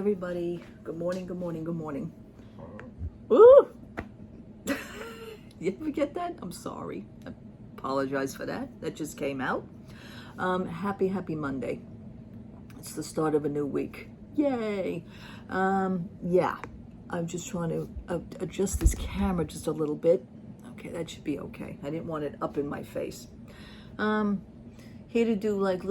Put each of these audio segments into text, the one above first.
everybody. Good morning, good morning, good morning. Ooh! You ever get that? I'm sorry. I apologize for that. That just came out. Happy Monday. It's the start of a new week. Yay! Yeah, I'm just trying to adjust this camera just a little bit. Okay, that should be okay. I didn't want it up in my face. Here to do like a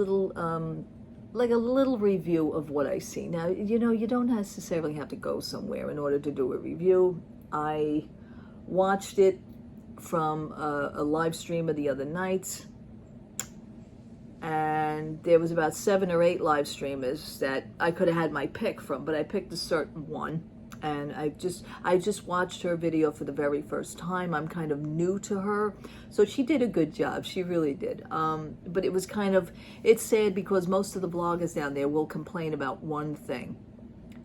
little review of what I see. Now, you know, you don't necessarily have to go somewhere in order to do a review. I watched it from a live streamer the other night, and there was about 7 or 8 live streamers that I could have had my pick from, but I picked a certain one, and I just watched her video for the very first time. I'm kind of new to her, so she did a good job. She really did. But it was it's sad because most of the vloggers down there will complain about one thing,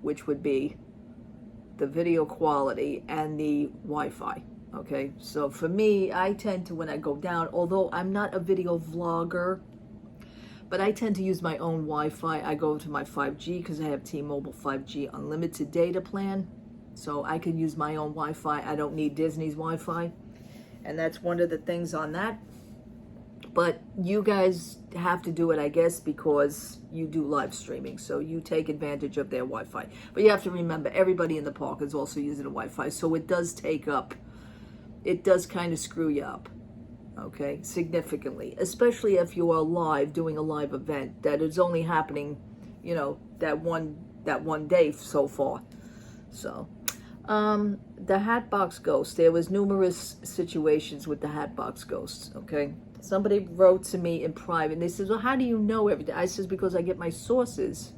which would be the video quality and the Wi-Fi. Okay, so for me, I tend to, when I go down, although I'm not a video vlogger, but I tend to use my own Wi-Fi. I go to my 5G because I have T-Mobile 5G unlimited data plan. So I can use my own Wi-Fi. I don't need Disney's Wi-Fi. And that's one of the things on that. But you guys have to do it, I guess, because you do live streaming. So you take advantage of their Wi-Fi. But you have to remember, everybody in the park is also using the Wi-Fi. So it does kind of screw you up. Okay, significantly, especially if you are live doing a live event that is only happening, you know, that one day so far. So, the Hatbox Ghost. There was numerous situations with the Hatbox Ghosts. Okay, somebody wrote to me in private, and they said, "Well, how do you know everything?" I says, "Because I get my sources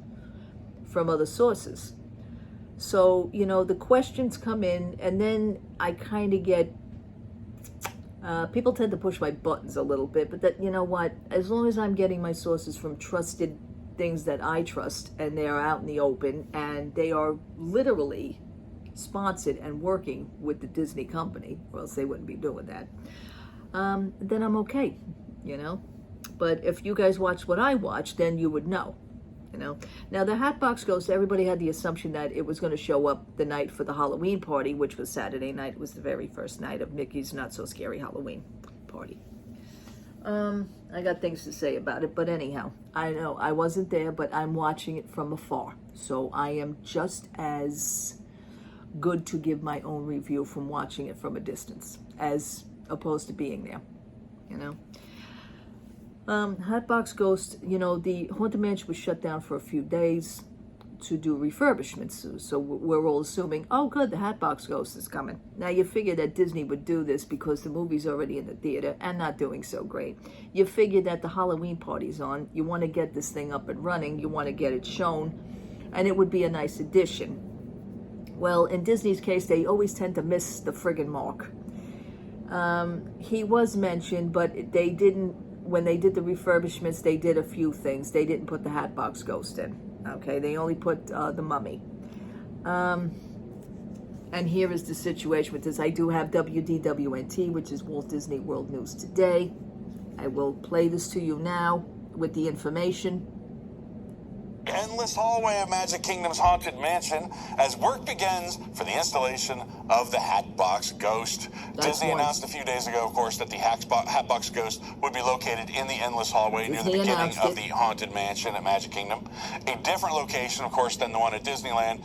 from other sources." So, you know, the questions come in, and then I kind of get. People tend to push my buttons a little bit, but that, you know what, as long as I'm getting my sources from trusted things that I trust, and they are out in the open, and they are literally sponsored and working with the Disney company, or else they wouldn't be doing that, then I'm okay, you know. But if you guys watch what I watch, then you would know. You know, now the Hatbox Ghost, everybody had the assumption that it was going to show up the night for the Halloween party, which was Saturday night. It was the very first night of Mickey's Not So Scary Halloween party. I got things to say about it, but anyhow, I know I wasn't there, but I'm watching it from afar. So I am just as good to give my own review from watching it from a distance as opposed to being there, you know. Hatbox Ghost, you know, the Haunted Mansion was shut down for a few days to do refurbishments. So we're all assuming, oh, good, the Hatbox Ghost is coming. Now, you figure that Disney would do this because the movie's already in the theater and not doing so great. You figure that the Halloween party's on. You want to get this thing up and running. You want to get it shown. And it would be a nice addition. Well, in Disney's case, they always tend to miss the friggin' mark. He was mentioned, but they didn't. When they did the refurbishments, they did a few things. They didn't put the Hatbox Ghost in. Okay, they only put the Mummy. And here is the situation with this. I do have WDWNT, which is Walt Disney World News Today. I will play this to you now with the information. Endless hallway of Magic Kingdom's Haunted Mansion as work begins for the installation of the Hatbox Ghost. Disney announced a few days ago, of course, that the Hatbox Ghost would be located in the Endless Hallway near the beginning of the Haunted Mansion at Magic Kingdom. A different location, of course, than the one at Disneyland,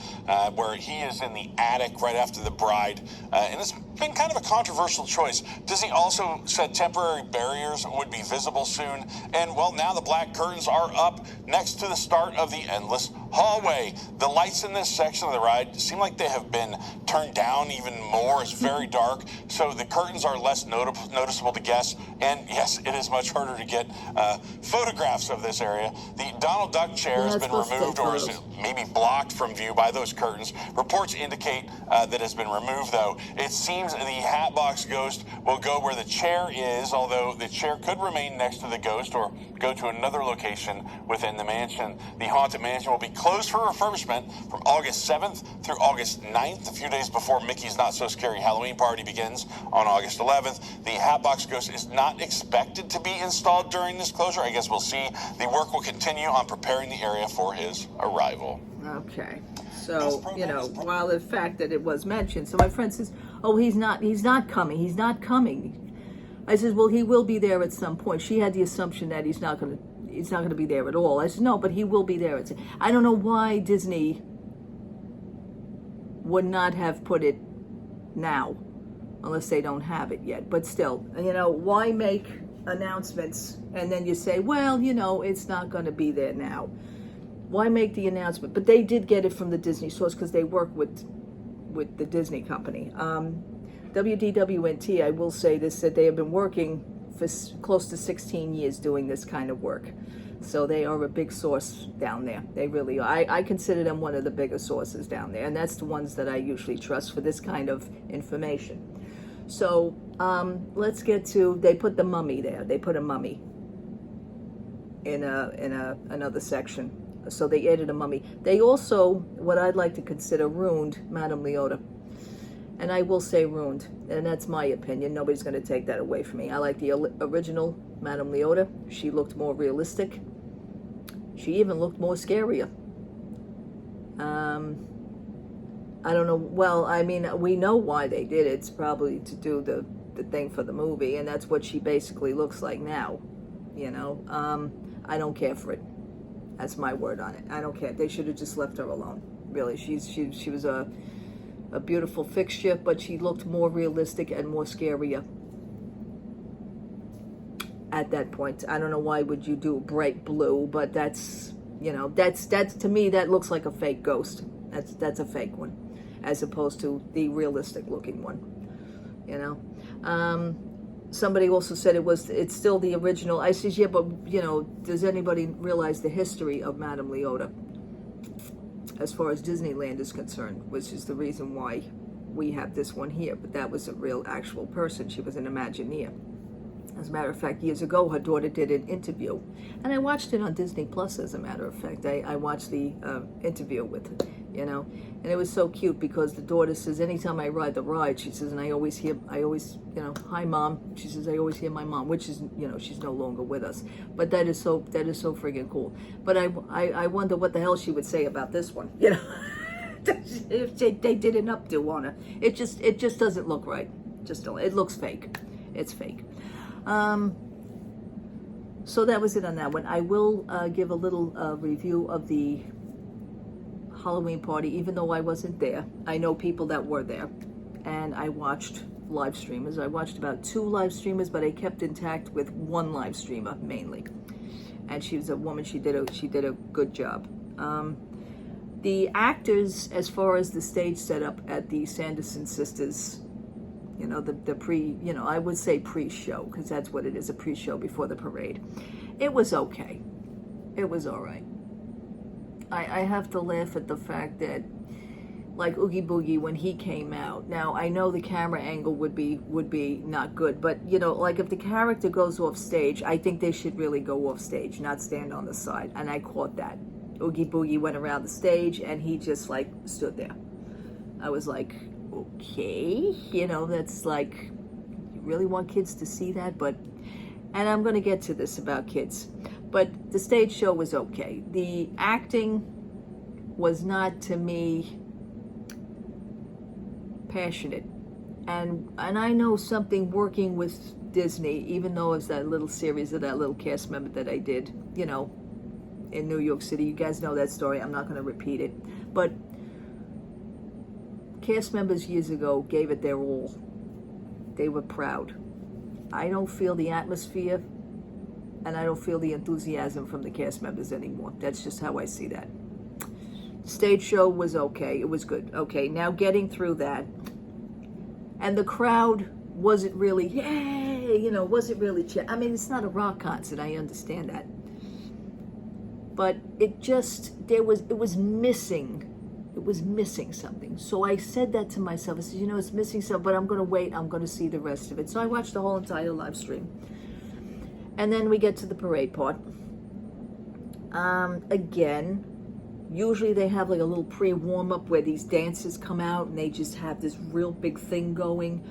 where he is in the attic right after the bride. And it's been kind of a controversial choice. Disney also said temporary barriers would be visible soon. And, well, now the black curtains are up next to the start of the Endless Hallway. The lights in this section of the ride seem like they have been turned down even more. It's very dark, so the curtains are less noticeable to guests. And yes, it is much harder to get photographs of this area. The Donald Duck chair has been removed, or is maybe blocked from view by those curtains. Reports indicate that it's been removed, though. It seems the Hatbox Ghost will go where the chair is, although the chair could remain next to the ghost or go to another location within the mansion. The Haunted Mansion will be closed for refurbishment from August 7th through August 9th, a few days before Mickey's Not So Scary Halloween party begins on August 11th. The Hatbox Ghost is not expected to be installed during this closure. I guess we'll see. The work will continue on preparing the area for his arrival. Okay. So, you know, while the fact that it was mentioned, so my friend says, "Oh, he's not coming." I says, "Well, he will be there at some point." She had the assumption that he's not going to be there at all. I said, "No, but he will be there." I don't know why Disney would not have put it now, unless they don't have it yet. But still, you know, why make announcements and then you say, well, you know, it's not going to be there now. Why make the announcement? But they did get it from the Disney source because they work with the Disney company. WDWNT, I will say this, that they have been working for close to 16 years doing this kind of work. So they are a big source down there. They really are. I consider them one of the biggest sources down there. And that's the ones that I usually trust for this kind of information. So let's get to, they put the mummy there. They put a mummy in another section. So they added a mummy. They also, what I'd like to consider, ruined Madame Leota. And I will say ruined, and that's my opinion. Nobody's going to take that away from me. I like the original Madame Leota. She looked more realistic. She even looked more scarier. I don't know. Well, I mean, we know why they did it. It's probably to do the thing for the movie, and that's what she basically looks like now. You know, I don't care for it. That's my word on it. I don't care. They should have just left her alone. Really, she was a beautiful fixture, but she looked more realistic and more scarier at that point. I don't know why would you do bright blue, but that's, you know, that's to me that looks like a fake ghost. That's a fake one, as opposed to the realistic looking one. You know, somebody also said it's still the original. I says, yeah, but you know, does anybody realize the history of Madame Leota as far as Disneyland is concerned, which is the reason why we have this one here? But that was a real actual person. She was an Imagineer. As a matter of fact, years ago, her daughter did an interview, and I watched it on Disney Plus. As a matter of fact, I watched the interview with her, you know, and it was so cute because the daughter says, anytime I ride the ride, she says, and I always, you know, hi mom. She says, I always hear my mom, which is, you know, she's no longer with us, but that is so friggin' cool. But I wonder what the hell she would say about this one, you know, if they did an updo on her. It just doesn't look right. Just don't. It looks fake. It's fake. So that was it on that one. I will give a little review of the Halloween party, even though I wasn't there. I know people that were there, and I watched live streamers. I watched about 2 live streamers, but I kept intact with one live streamer mainly, and she was a woman. She did a good job. The actors, as far as the stage setup at the Sanderson Sisters, you know, the pre, you know, I would say pre-show, because that's what it is, a pre-show before the parade. It was okay. It was all right. I have to laugh at the fact that, like Oogie Boogie, when he came out, now I know the camera angle would be not good, but, you know, like if the character goes off stage, I think they should really go off stage, not stand on the side, and I caught that. Oogie Boogie went around the stage, and he just, like, stood there. I was like, okay, you know, that's like, you really want kids to see that? But, and I'm going to get to this about kids, but the stage show was okay. The acting was not, to me, passionate. And I know something working with Disney, even though it's that little series of that little cast member that I did, you know, in New York City. You guys know that story. I'm not going to repeat it. But cast members years ago gave it their all. They were proud. I don't feel the atmosphere, and I don't feel the enthusiasm from the cast members anymore. That's just how I see that. Stage show was okay. It was good. Okay, now getting through that. And the crowd wasn't really, yay, you know, wasn't really, I mean, it's not a rock concert. I understand that. But it was missing. It was missing something. So I said that to myself. I said, you know, it's missing something, but I'm going to wait. I'm going to see the rest of it. So I watched the whole entire live stream. And then we get to the parade part. Again, usually they have like a little pre-warm-up where these dancers come out and they just have this real big thing going.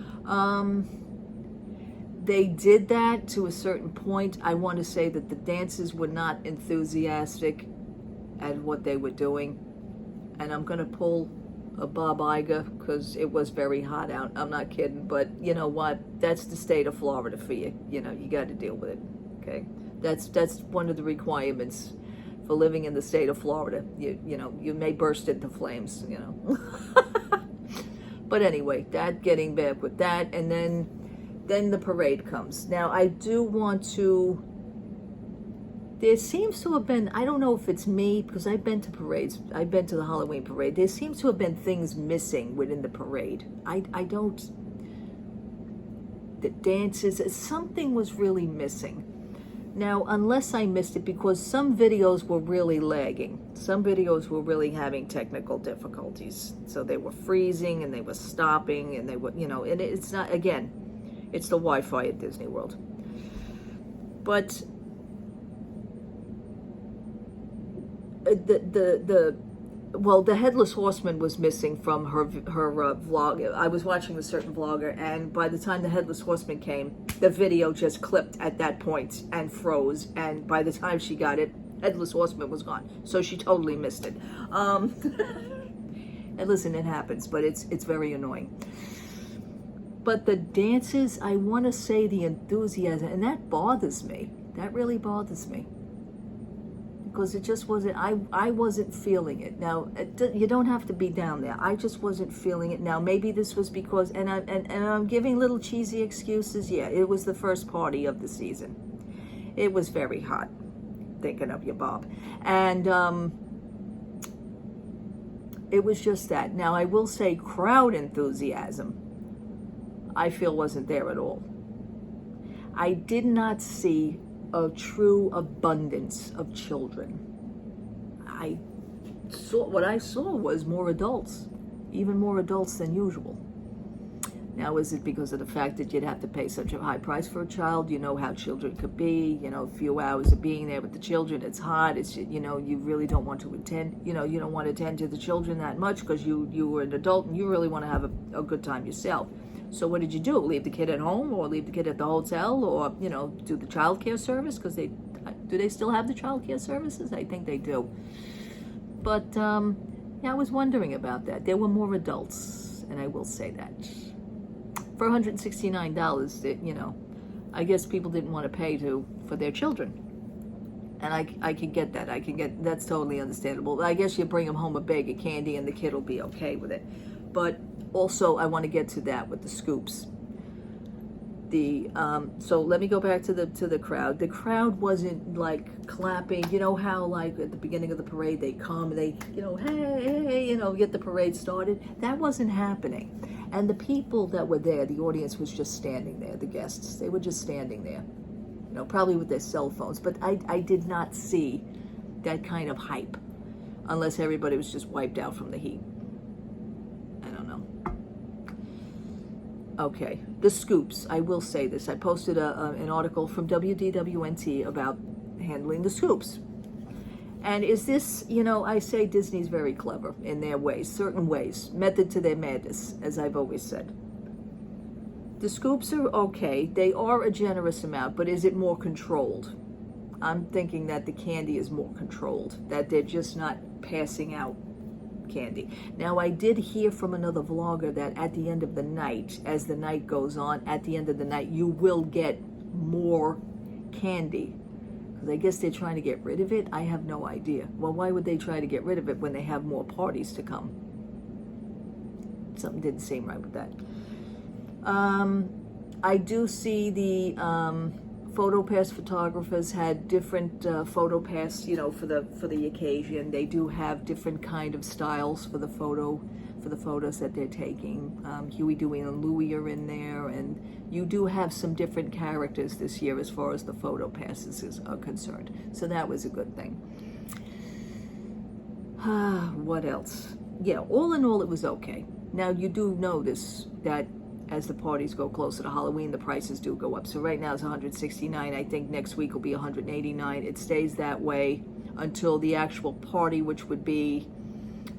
They did that to a certain point. I want to say that the dancers were not enthusiastic at what they were doing. and I'm gonna pull a Bob Iger because it was very hot out. I'm not kidding, but you know what? That's the state of Florida for you. You know, you got to deal with it. Okay, that's one of the requirements for living in the state of Florida. You know, you may burst into flames. You know, but anyway, that getting back with that, and then the parade comes. Now I do want to. There seems to have been, I don't know if it's me, because I've been to parades, I've been to the Halloween parade, there seems to have been things missing within the parade. I don't, the dances, something was really missing. Now, unless I missed it, because some videos were really lagging. Some videos were really having technical difficulties. So they were freezing, and they were stopping, and they were, you know, and it's not, again, it's the Wi-Fi at Disney World. But the Headless Horseman was missing from her vlog. I was watching a certain vlogger, and by the time the Headless Horseman came, the video just clipped at that point and froze, and by the time she got it, Headless Horseman was gone, so she totally missed it. And listen, it happens, but it's very annoying. But the dances, I want to say the enthusiasm, and that bothers me. That really bothers me. Because it just wasn't, I wasn't feeling it. Now, you don't have to be down there. I just wasn't feeling it. Now, maybe this was because, and I'm giving little cheesy excuses. Yeah, it was the first party of the season. It was very hot. Thinking of you, Bob. And it was just that. Now, I will say crowd enthusiasm, I feel wasn't there at all. I did not see a true abundance of children. What I saw was more adults, even more adults than usual. Now, is it because of the fact that you'd have to pay such a high price for a child? You know how children could be, you know, a few hours of being there with the children, it's hot, it's, you know, you really don't want to attend, you know, you don't want to attend to the children that much because you were an adult and you really want to have a good time yourself. So what did you do? Leave the kid at home, or leave the kid at the hotel, or, you know, do the child care service? Because do they still have the child care services? I think they do. But yeah, I was wondering about that. There were more adults, and I will say that. For $169, that, you know, I guess people didn't want to pay for their children. And I can get that. That's totally understandable. I guess you bring them home a bag of candy and the kid will be okay with it. But also, I want to get to that with the scoops. So let me go back to the crowd. The crowd wasn't like clapping. You know how like at the beginning of the parade they come and they, you know, hey, you know, get the parade started. That wasn't happening. And the people that were there, the audience was just standing there. The guests, they were just standing there. You know, probably with their cell phones. But I did not see that kind of hype, unless everybody was just wiped out from the heat. Okay, the scoops. I will say this. I posted an article from WDWNT about handling the scoops. And is this, you know, I say Disney's very clever in their ways, certain ways, method to their madness, as I've always said. The scoops are okay. They are a generous amount, but is it more controlled? I'm thinking that the candy is more controlled, that they're just not passing out candy. Now, I did hear from another vlogger that at the end of the night, as the night goes on, at the end of the night, you will get more candy. Because I guess they're trying to get rid of it. I have no idea. Well, why would they try to get rid of it when they have more parties to come? Something didn't seem right with that. I do see the PhotoPass photographers had different PhotoPass, you know, for the occasion. They do have different kind of styles for the photos that they're taking. Huey, Dewey, and Louie are in there, and you do have some different characters this year as far as the PhotoPasses are concerned. So that was a good thing. What else? Yeah, all in all, it was okay. Now, you do notice that as the parties go closer to Halloween, the prices do go up. So right now it's $169. I think next week will be $189. It stays that way until the actual party, which would be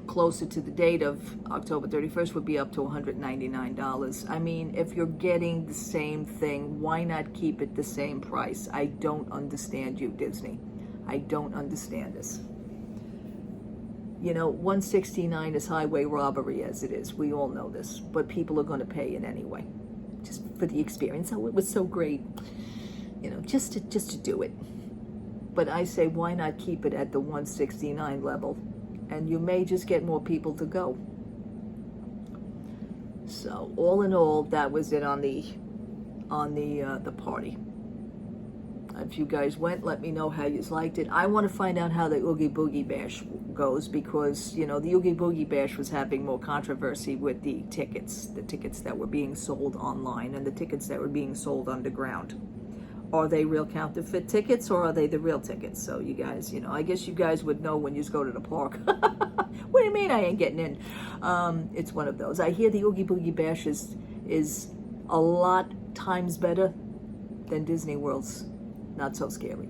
closer to the date of October 31st, would be up to $199. I mean, if you're getting the same thing, why not keep it the same price? I don't understand you, Disney. I don't understand this. You know, 169 is highway robbery as it is. We all know this, but people are going to pay it anyway, just for the experience. Oh, it was so great, you know, just to do it. But I say, why not keep it at the 169 level, and you may just get more people to go. So all in all, that was it on the party. If you guys went, let me know how you liked it. I want to find out how the Oogie Boogie Bash goes, because, you know, the Oogie Boogie Bash was having more controversy with the tickets that were being sold online and the tickets that were being sold underground. Are they real counterfeit tickets, or are they the real tickets? So you guys, you know, I guess you guys would know when you go to the park. What do you mean I ain't getting in? It's one of those. I hear the Oogie Boogie Bash is a lot times better than Disney World's Not So Scary.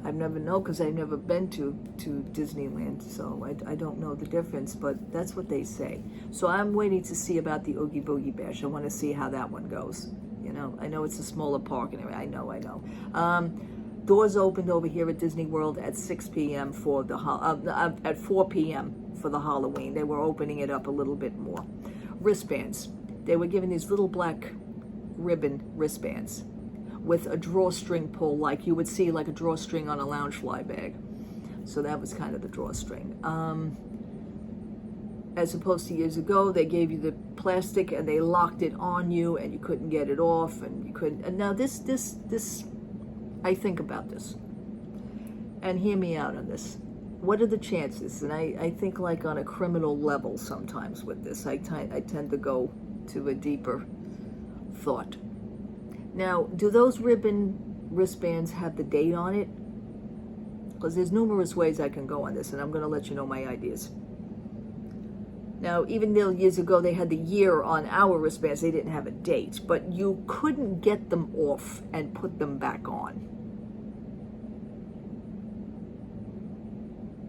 I've never known, because I've never been to Disneyland, so I don't know the difference, but that's what they say. So I'm waiting to see about the Oogie Boogie Bash. I want to see how that one goes. You know, I know it's a smaller park, and I know. Doors opened over here at Disney World at 6 p.m. for the at 4 p.m. for the Halloween. They were opening it up a little bit more. Wristbands. They were giving these little black ribbon wristbands with a drawstring pull, like you would see like a drawstring on a Loungefly bag. So that was kind of the drawstring. As opposed to years ago, they gave you the plastic and they locked it on you and you couldn't get it off, and you couldn't. And now this, I think about this, and hear me out on this. What are the chances? And I think like on a criminal level sometimes with this. I tend to go to a deeper thought. Now, do those ribbon wristbands have the date on it? Because there's numerous ways I can go on this, and I'm going to let you know my ideas. Now, even though years ago they had the year on our wristbands, they didn't have a date, but you couldn't get them off and put them back on,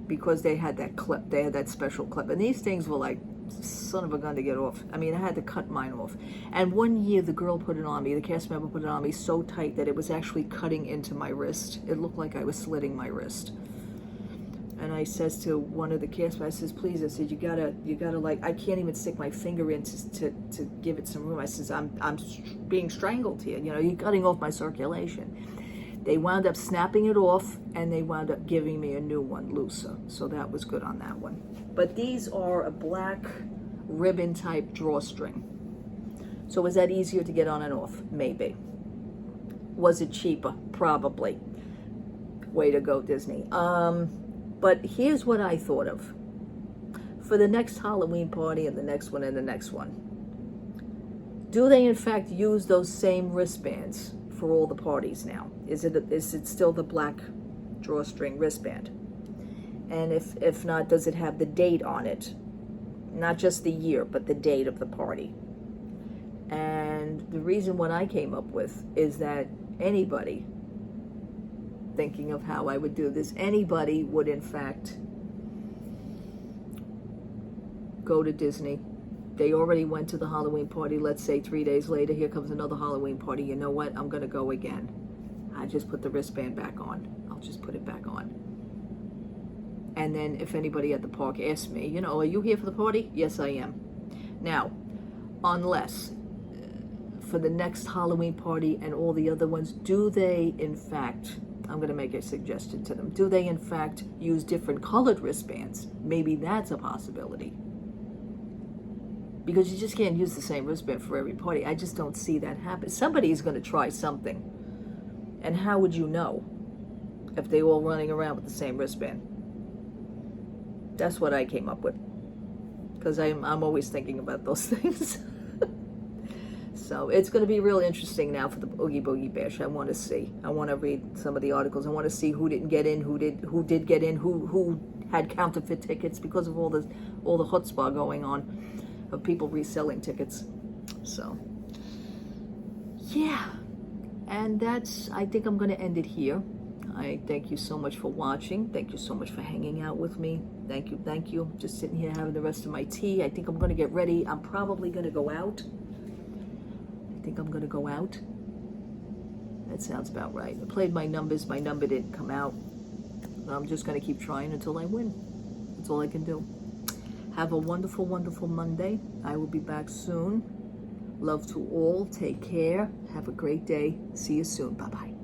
because they had that clip, they had that special clip, and these things were like, son of a gun to get off. I mean, I had to cut mine off. And one year the girl put it on me, the cast member put it on me so tight that it was actually cutting into my wrist. It looked like I was slitting my wrist. And I says to one of the cast members, I says, please, I said, you gotta like, I can't even stick my finger in to give it some room. I says, I'm being strangled here. You know, you're cutting off my circulation. They wound up snapping it off, and they wound up giving me a new one, looser. So that was good on that one. But these are a black ribbon type drawstring. So was that easier to get on and off? Maybe. Was it cheaper? Probably. Way to go, Disney. But here's what I thought of. For the next Halloween party and the next one and the next one, do they in fact use those same wristbands for all the parties now? Is it still the black drawstring wristband? And if not, does it have the date on it? Not just the year, but the date of the party. And the reason what I came up with is that anybody, thinking of how I would do this, anybody would in fact go to Disney. They already went to the Halloween party. Let's say 3 days later, here comes another Halloween party. You know what? I'm going to go again. I just put the wristband back on. I'll just put it back on. And then if anybody at the park asks me, you know, are you here for the party? Yes, I am. Now, unless for the next Halloween party and all the other ones, do they in fact, I'm going to make a suggestion to them, do they in fact use different colored wristbands? Maybe that's a possibility. Because you just can't use the same wristband for every party. I just don't see that happen. Somebody's going to try something. And how would you know if they all running around with the same wristband? That's what I came up with. Because I'm always thinking about those things. So it's going to be real interesting now for the Oogie Boogie Bash. I want to see. I want to read some of the articles. I want to see who didn't get in, who did get in, who had counterfeit tickets because of all the chutzpah going on of people reselling tickets. So yeah, and I think I'm going to end it here. I thank you so much for watching. Thank you so much for hanging out with me. Thank you. Just sitting here having the rest of my tea. I think I'm going to get ready. I'm probably going to go out. That sounds about right. I played my numbers. My number didn't come out. I'm just going to keep trying until I win. That's all I can do. Have a wonderful, wonderful Monday. I will be back soon. Love to all. Take care. Have a great day. See you soon. Bye-bye.